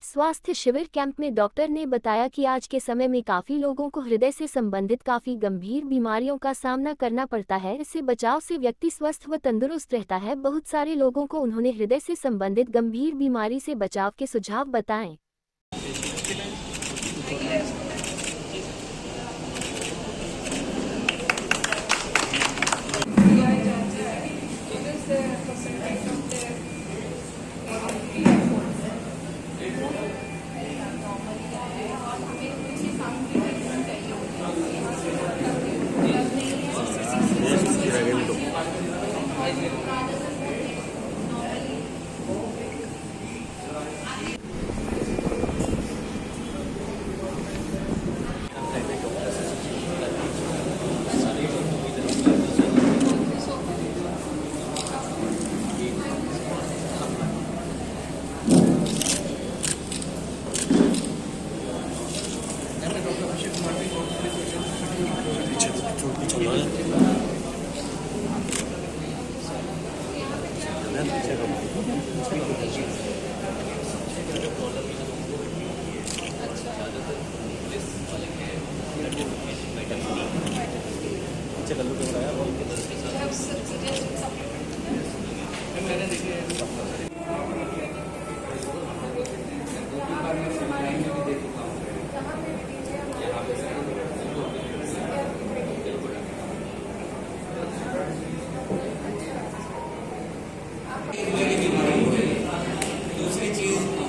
स्वास्थ्य शिविर कैंप में डॉक्टर ने बताया कि आज के समय में काफ़ी लोगों को हृदय से संबंधित काफ़ी गंभीर बीमारियों का सामना करना पड़ता है। इससे बचाव से व्यक्ति स्वस्थ व तंदुरुस्त रहता है। बहुत सारे लोगों को उन्होंने हृदय से संबंधित गंभीर बीमारी से बचाव के सुझाव बताएं।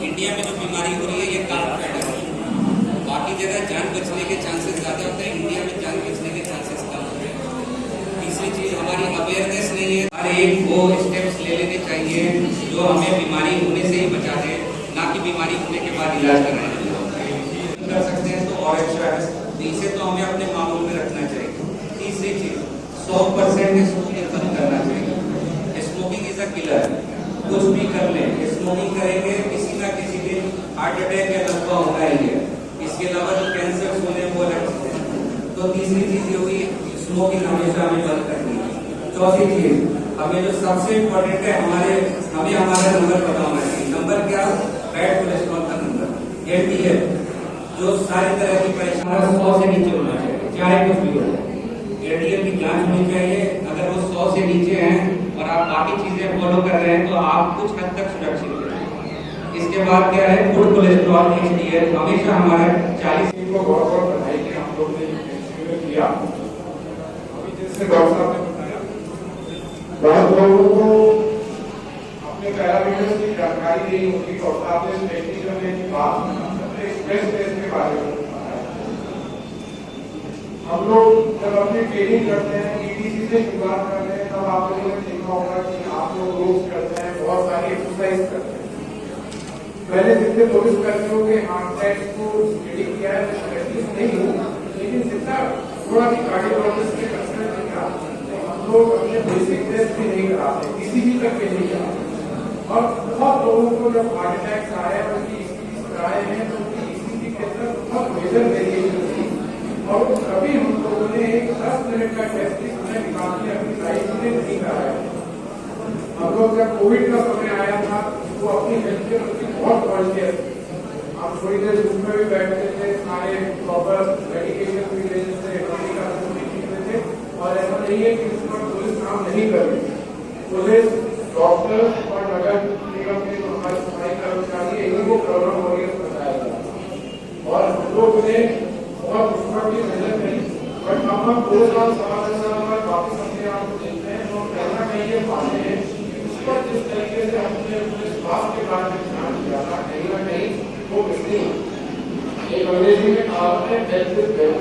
इंडिया में जो बीमारी हो रही है ये कार्बोहाइड्रेट है। बाकी जगह जान बचने के चांसेस ज़्यादा होते हैं, इंडिया में जान बचने के चांसेस कम होते हैं। तीसरी चीज़ हमारी अवेयरनेस नहीं है। हर एक वो स्टेप्स ले लेने चाहिए जो हमें बीमारी होने से ही बचा दे, ना कि बीमारी होने के बाद इलाज कराना कर सकते हैं। तो और इसे तो हमें अपने मामूल में रखना चाहिए। तीसरी चीज़ 100% स्मोकिंग बंद करना चाहिए। Smoking is a killer. कुछ भी कर लें, स्मोकिंग करेंगे किसी ना किसी दिन हार्ट अटैक या लंबा होगा ही है। इसके अलावा जो कैंसर होने वो अलग चीज है। तो तीसरी चीज ये हुई, स्मोकिंग हमेशा हमें बंद करनी है। चौथी चीज, हमें जो सबसे इम्पोर्टेंट है, हमें हमारा नंबर पता होना चाहिए। नंबर क्या? बैड कोलेस्ट्रॉल का नंबर, LDL, जो सारी तरह की परेशानी 100 से नीचे होना चाहिए, चाहे कुछ भी हो। LDL की जांच होनी चाहिए। अगर वो 100 से नीचे हैं और आप बाकी चीजें फॉलो कर रहे हैं तो आप कुछ हद तक सुरक्षित हैं। इसके बाद क्या है? गुड कोलेस्ट्रॉल, HDL हमेशा हमारा 40। को बहुत बहुत बधाई कि हम लोग ने शिविर किया। अभी जैसे डॉक्टर साहब ने बताया, बहुत लोगों को अपने पैरामीटर्स की जानकारी नहीं होती। डॉक्टर साहब ने टेक्निकल की बात एक्सप्रेस टेस्ट के बारे में बताया। हम लोग जब अपनी ट्रेनिंग करते हैं, ETC से शुरुआत करते हैं, तब आप लोगों ने देखा होगा कि आप लोग रोज करते हैं, बहुत सारी एक्सरसाइज करते हैं। पहले जितने पुलिस कर्मियों के हार्ट अटैक को स्टडी किया है प्रैक्टिस नहीं हो, लेकिन जितना थोड़ा भी कार्डियोलॉजिस्ट के कंसल्ट नहीं कराते, तो हम लोग अपने बेसिक टेस्ट भी नहीं कराते, किसी भी तक के नहीं कराते। और बहुत लोगों को जब हार्ट अटैक आए और उनकी ECG कराए हैं तो उनकी ECG के अंदर बहुत मेजर वेरिएशन थी। और कभी हम लोगों ने एक 10 मिनट का टेस्ट निकाल के अपनी लाइफ में नहीं कराया। हम लोग जब कोविड का समय आया था वो अपनी हेल्थ के प्रति बहुत कॉन्शियस थे। हम थोड़ी देर रूम में भी बैठते थे, सारे प्रॉपर मेडिकेशन भी लेते थे, थे। और ऐसा नहीं है कि उस पर पुलिस काम नहीं कर रही। पुलिस, डॉक्टर और नगर निगम के जो हमारे सफाई कर्मचारी इन्हीं को कोरोना वॉरियर्स बताया था। और हम लोग ने बहुत उस पर भी मेहनत करी। बट हम 2 साल 2.5 साल बाद वापस अपने आप को देखते हैं तो कहना कहीं ये पाते हैं उस पर जिस तरीके से हमने अपने स्वास्थ्य के बारे में ध्यान दिया था, कहीं ना कहीं वो मिसिंग। एक अंग्रेजी में कहावत है, हेल्थ इज वेल्थ।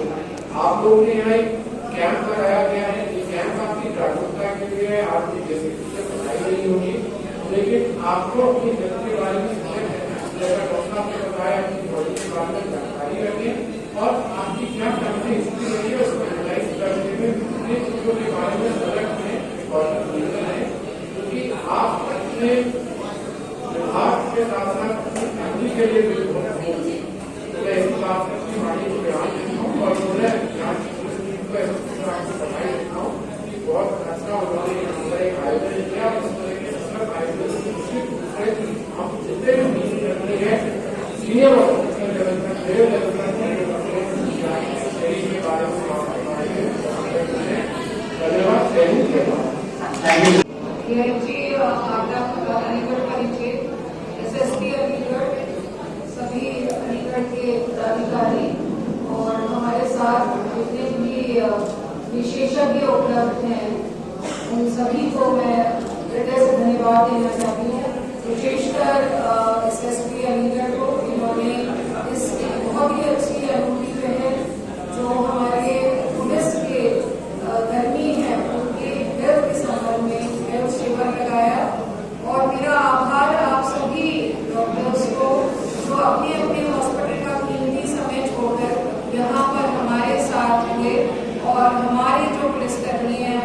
आप लोगों ने यहाँ एक कैंप कराया गया है। ये कैंप आपकी जागरूकता के लिए, आपकी बेसिक चीजें बताई गई होगी, लेकिन आपको अपनी हेल्थ के बारे में जैसा डॉक्टर ने बताया अपनी बॉडी के बारे में जानकारी रखें और आपकी क्या फैमिली हिस्ट्री रही है उसको एनालाइज करने में कितने चीजों के बारे में सजग में इम्पोर्टेंट रीजन है। क्योंकि आप अपने विभाग के साथ साथ अपनी फैमिली के लिए भी तो ऐसी बात है कि बॉडी को ध्यान देता हूँ और उन्हें ध्यान आपको बताई देता हूँ कि बहुत अच्छा उन्होंने हमारा एक आयोजन किया। इस तरह के आयोजन हम जितने भी मीटिंग करनी है सीनियर ऑफिसर डेवलपमेंट के बारे में धन्यवाद। Thank you. DIG Agra Aligarh परिक्षेत्र, एसएसपी अलीगढ़, सभी अलीगढ़ के पदाधिकारी और हमारे साथ जितने भी विशेषज्ञ उपलब्ध हैं उन सभी को मैं हृदय से धन्यवाद देना चाहती हूँ। विशेषकर एसएसपी अलीगढ़ को, इन्होंने इस बहुत ही अच्छी अनूठी पहल जो हमारे पुलिस के कर्मी हैं उनके हेल्थ के संबंध में हेल्थ शिविर लगाया। और मेरा आभार आप सभी डॉक्टर्स को जो अपने अपने हॉस्पिटल का कीमती समय छोड़कर यहाँ पर हमारे साथ हुए और हमारे जो पुलिसकर्मी हैं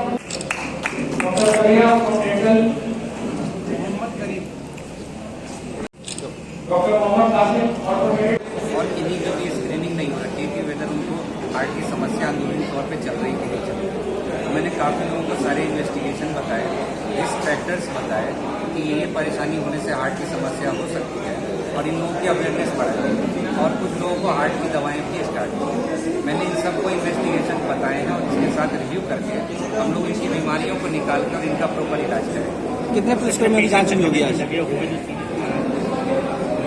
डॉक्टर मोहम्मद कासिम और इन्हीं का भी स्क्रीनिंग नहीं हो रखी कि वेदर उनको हार्ट की समस्या अंदरूनी तौर पे चल रही कि नहीं चल रही। तो मैंने काफ़ी लोगों को सारे इन्वेस्टिगेशन बताए, रिस्क फैक्टर्स बताए कि ये परेशानी होने से हार्ट की समस्या हो सकती है और इन लोगों की अवेयरनेस बढ़ाई और कुछ लोगों को हार्ट की दवाएं भी स्टार्ट की। मैंने इन सबको इन्वेस्टिगेशन बताए हैं और इसके साथ रिव्यू करके हम लोग इनकी बीमारियों को निकाल कर इनका प्रॉपर इलाज करेंगे। कितने पुलिसकर्मियों की जांच होगी आज?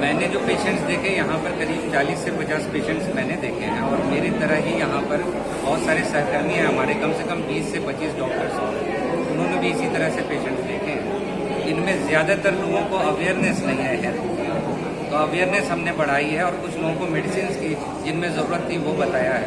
मैंने जो पेशेंट्स देखे यहाँ पर करीब 40 से 50 पेशेंट्स मैंने देखे हैं और मेरी तरह ही यहाँ पर बहुत सारे सहकर्मी हैं हमारे, कम से कम 20 से 25 डॉक्टर्स हैं, उन्होंने भी इसी तरह से पेशेंट्स देखे हैं। इनमें ज़्यादातर लोगों को अवेयरनेस नहीं है हेल्थ की, तो अवेयरनेस हमने बढ़ाई है और कुछ लोगों को मेडिसिन की जिनमें ज़रूरत थी वो बताया है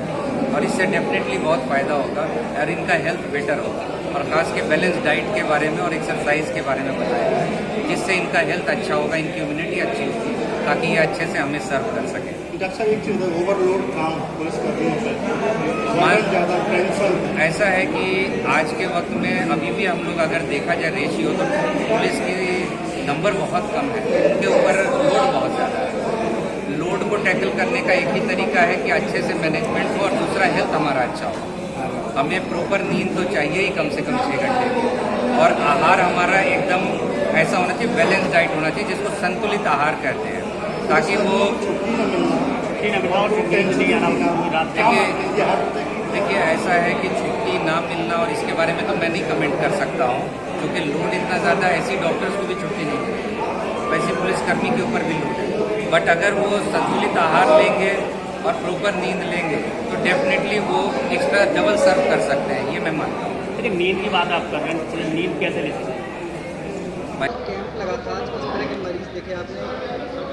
और इससे डेफिनेटली बहुत फ़ायदा होगा और इनका हेल्थ बेटर होगा। और ख़ास के बैलेंस डाइट के बारे में और एक्सरसाइज के बारे में बताया है जिससे इनका हेल्थ अच्छा होगा, इनकी इम्यूनिटी अच्छी होगी ताकि ये अच्छे से हमें सर्व कर सकें। डॉक्टर साहब, एक चीज़ ओवरलोड काम पुलिस कर्मियों से ज़्यादा टेंशन ऐसा है कि आज के वक्त में अभी भी हम लोग अगर देखा जाए रेशियो तो पुलिस की नंबर बहुत कम है, उनके ऊपर लोड बहुत ज़्यादा है। लोड को टैकल करने का एक ही तरीका है कि अच्छे से मैनेजमेंट हो और दूसरा हेल्थ हमारा अच्छा हो। हमें प्रॉपर नींद तो चाहिए ही कम से कम 6 घंटे की और आहार हमारा एकदम ऐसा होना चाहिए, बैलेंस डाइट होना चाहिए जिसको संतुलित आहार कहते हैं ताकि वो देखिए ऐसा है कि छुट्टी ना मिलना और इसके बारे में तो मैं नहीं कमेंट कर सकता हूँ क्योंकि लोड इतना ज़्यादा ऐसी डॉक्टर्स को भी छुट्टी नहीं मिलती, वैसे पुलिसकर्मी के ऊपर भी लोड है। बट अगर वो संतुलित आहार लेंगे और प्रॉपर नींद लेंगे तो डेफिनेटली वो एक्स्ट्रा डबल सर्व कर सकते हैं, ये मैं मानता हूँ। लेकिन नींद की बात आप कर रहे हैं, नींद कैसे लेते हैं? कैंप लगा था, आज किस तरह के मरीज देखे आपने,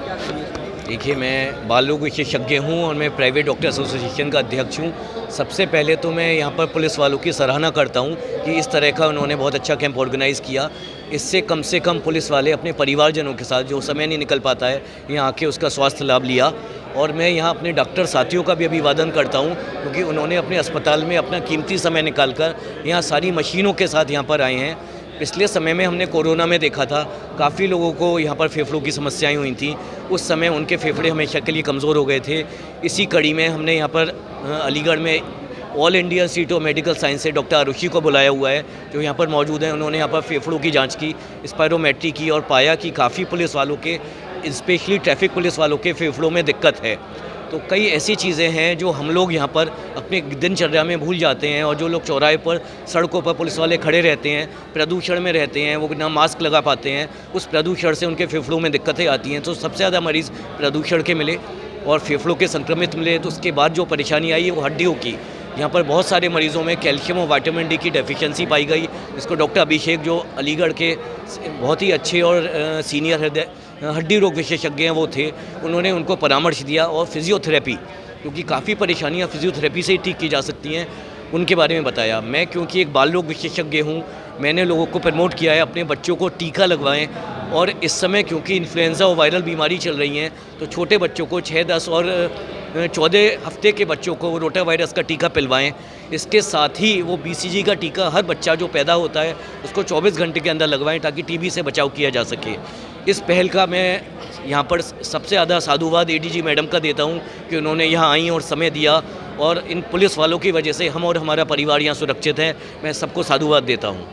क्या कहिए? देखिए, मैं बाल रोग विशेषज्ञ हूँ और मैं प्राइवेट डॉक्टर एसोसिएशन का अध्यक्ष हूँ। सबसे पहले तो मैं यहाँ पर पुलिस वालों की सराहना करता हूँ कि इस तरह का उन्होंने बहुत अच्छा कैंप ऑर्गेनाइज़ किया। इससे कम से कम पुलिस वाले अपने परिवारजनों के साथ, जो समय नहीं निकल पाता है, यहाँ आके उसका स्वास्थ्य लाभ लिया। और मैं यहाँ अपने डॉक्टर साथियों का भी अभिवादन करता हूँ क्योंकि उन्होंने अपने अस्पताल में अपना कीमती समय निकालकर यहाँ सारी मशीनों के साथ यहाँ पर आए हैं। पिछले समय में हमने कोरोना में देखा था काफ़ी लोगों को यहाँ पर फेफड़ों की समस्याएं हुई थी, उस समय उनके फेफड़े हमेशा के लिए कमज़ोर हो गए थे। इसी कड़ी में हमने यहाँ पर अलीगढ़ में all India institute of medical science से डॉक्टर आरुषि को बुलाया हुआ है जो यहाँ पर मौजूद हैं। उन्होंने यहाँ पर फेफड़ों की जांच की, स्पायरोमेट्री की और पाया कि काफ़ी पुलिस वालों के, स्पेशली ट्रैफिक पुलिस वालों के फेफड़ों में दिक्कत है। तो कई ऐसी चीज़ें हैं जो हम लोग यहाँ पर अपने दिनचर्या में भूल जाते हैं और जो लोग चौराहे पर, सड़कों पर पुलिस वाले खड़े रहते हैं, प्रदूषण में रहते हैं, वो ना मास्क लगा पाते हैं, उस प्रदूषण से उनके फेफड़ों में दिक्कतें आती हैं। तो सबसे ज़्यादा मरीज़ प्रदूषण के मिले और फेफड़ों के संक्रमित मिले। तो उसके बाद जो परेशानी आई है वो हड्डियों की। यहाँ पर बहुत सारे मरीज़ों में कैल्शियम और विटामिन डी की डेफिशिएंसी पाई गई, जिसको डॉक्टर अभिषेक, जो अलीगढ़ के बहुत ही अच्छे और सीनियर हड्डी रोग विशेषज्ञ हैं वो थे, उन्होंने उनको परामर्श दिया। और फिजियोथेरेपी, क्योंकि काफ़ी परेशानियाँ फिजियोथेरेपी से ही ठीक की जा सकती हैं, उनके बारे में बताया। मैं क्योंकि एक बाल रोग विशेषज्ञ हूँ, मैंने लोगों को प्रमोट किया है अपने बच्चों को टीका लगवाएं। और इस समय क्योंकि इन्फ्लुएंजा और वायरल बीमारी चल रही हैं, तो छोटे बच्चों को 6, 10 और 14 हफ्ते के बच्चों को रोटा वायरस का टीका पिलवाएं। इसके साथ ही वो BCG का टीका हर बच्चा जो पैदा होता है उसको 24 घंटे के अंदर लगवाएं ताकि TB से बचाव किया जा सके। इस पहल का मैं यहाँ पर सबसे ज़्यादा साधुवाद ADG मैडम का देता हूँ कि उन्होंने यहाँ आई और समय दिया, और इन पुलिस वालों की वजह से हम और हमारा परिवार यहाँ सुरक्षित है। मैं सबको साधुवाद देता हूँ।